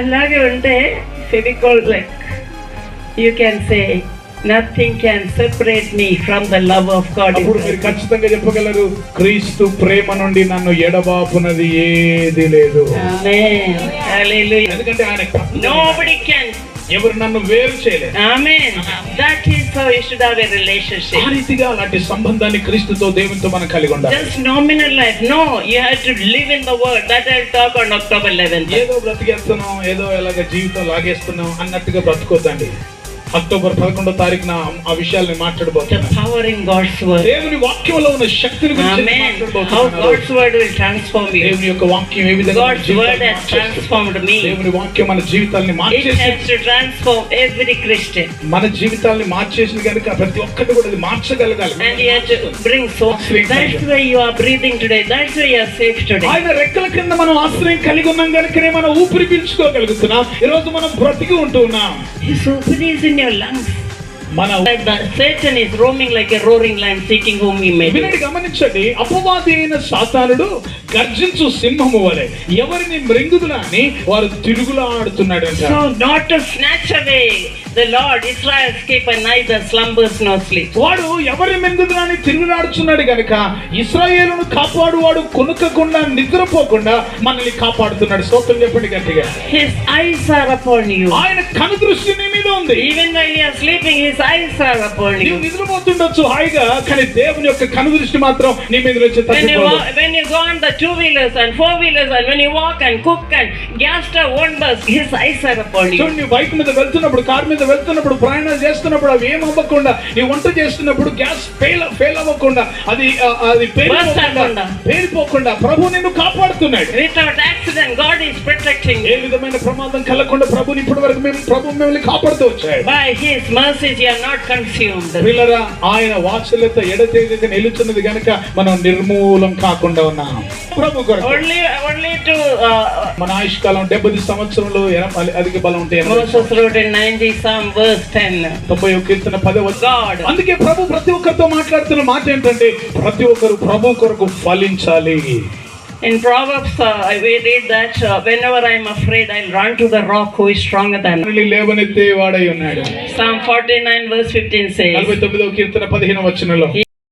అలాగే ఉంటే Fevicol like you can say nothing can separate me from the love of God. అప్పుడు మీరు ఖచ్చితంగా చెప్పగలరు, క్రీస్తు ప్రేమ నుండి నన్ను ఎడబాపునది ఏది లేదు. ఆమేన్, హల్లెలూయా. ఎందుకంటే ఆయన nobody can, ఎవరు నన్ను వేరు చేయలేదు. amen, that is how you should have a relationship. ఆ రీతిగా అలాంటి సంబంధాన్ని క్రీస్తుతో దేవునితో మనం కలిగి ఉండాలి. Just nominal life, no, you have to live in the word. That I'll talk on October 11th. ఏదో బ్రతికేస్తున్నాం, ఏదో ఎలాగ జీవితం లాగేస్తున్నాం అన్నట్టుగా బ్రతుకోద్దండి. అక్టోబర్ 11వ తారీఖున ఆ విషయాల్ని The మాట్లాడబోతున్నాం. power in God's word. దేవుని వాక్యంలో ఉన్న శక్తిని గురించి Amen. How మాట్లాడబోతున్నాం. God's word will transform you. దేవుని యొక్క వాక్యం ఏ విధంగా మన God's word జీవితాన్ని has మార్చేస్తుంది. transformed me. దేవుని వాక్యం మన జీవితాల్ని It మార్చేసి has to transform every Christian. మన జీవితాల్ని మార్చేసింది కనుక ప్రతి ఒక్కటి కూడా అది మార్చగలగాలి. And you have to bring so. That's why you are breathing today. That's why you are safe today. ఆయన రెక్కల కింద మనం ఆశ్రయం కలిగి ఉన్నాం కనుకనే మనం ఊపిరి పీల్చుకోగలుగుతున్నాం. ఈ రోజు మనం బ్రతికి ఉంటూ ఉన్నాం. His open is in your lungs. మన Like the Satan is roaming like a roaring lion seeking whom he may. వినండి, గమనించండి. అపవాది అయిన సాతానుడు గర్జించు సింహము వలె ఎవరిని మృంగుదులా అని వారు తిరుగులాడుతున్నాడంట. So not to snatch away the Lord Israel's keep and neither slumbers nor sleep. వాడు ఎవరి మృంగుదులా అని తిరుగులాడుతున్నాడు గనుక ఇశ్రాయేలును కాపాడువాడు కొనుక్కకుండా నిద్రపోకుండా మనల్ని కాపాడుతున్నాడు. స్తోత్రం చెప్పండి గట్టిగా. His eyes are upon you. ఆయన కను దృష్టి నీ మీద ఉంది. Even while you are sleeping, his eyes are upon నీవు you. నిద్రపోతుండొచ్చు హాయిగా, కానీ దేవుని యొక్క కను దృష్టి మాత్రం నీ మీద వచ్చి When you go on the 2-wheelers and 4-wheelers and when you walk and cook and gas stove won't burst, his eyes are upon you. చూడండి, బైక్ మీద వెళ్తున్నప్పుడు, కార్ మీద వెళ్తున్నప్పుడు, ప్రయాణం చేస్తున్నప్పుడు అవి ఏం అవ్వకుండా, నీ వంట చేస్తున్నప్పుడు గ్యాస్ ఫెయిల్ అవ్వకుండా, అది పేలిపోకుండా ప్రభు నిన్ను కాపాడుతున్నాడు. Without accident, God is protecting A you. విధమైన ప్రమాదం కలగకుండా ప్రభుని ఇప్పటి వరకు ప్రభు మిమ్మల్ని కాపాడుతూ వచ్చాడు. By his mercies you are not consumed. పిల్లరా, ఆయన వాత్సల్యత ఎడతెగక నిలుచున్నది గనుక మనం నిర్మూలం కాకుండా ఉన్నాం. ప్రభు కొరకు Only to మన ఆయుష్కాలం 70 సంవత్సరంలో అధిక బలం ఉంటే Moses wrote in 90 Psalm verse 10. 91 కీర్తన 10వ God. అందుకే ప్రభు ప్రతి ఒక్కరితో మాట్లాడుతున్న మాట ఏంటంటే ప్రతి ఒక్కరు ప్రభు కొరకు ఫలించాలి. In Proverbs, we read that whenever I am afraid, I'll run to the rock who is stronger than me. లేవనెత్తే వాడై ఉన్నాడు. Psalm 49 verse 15 says, 49వ కీర్తన 15వ వచనంలో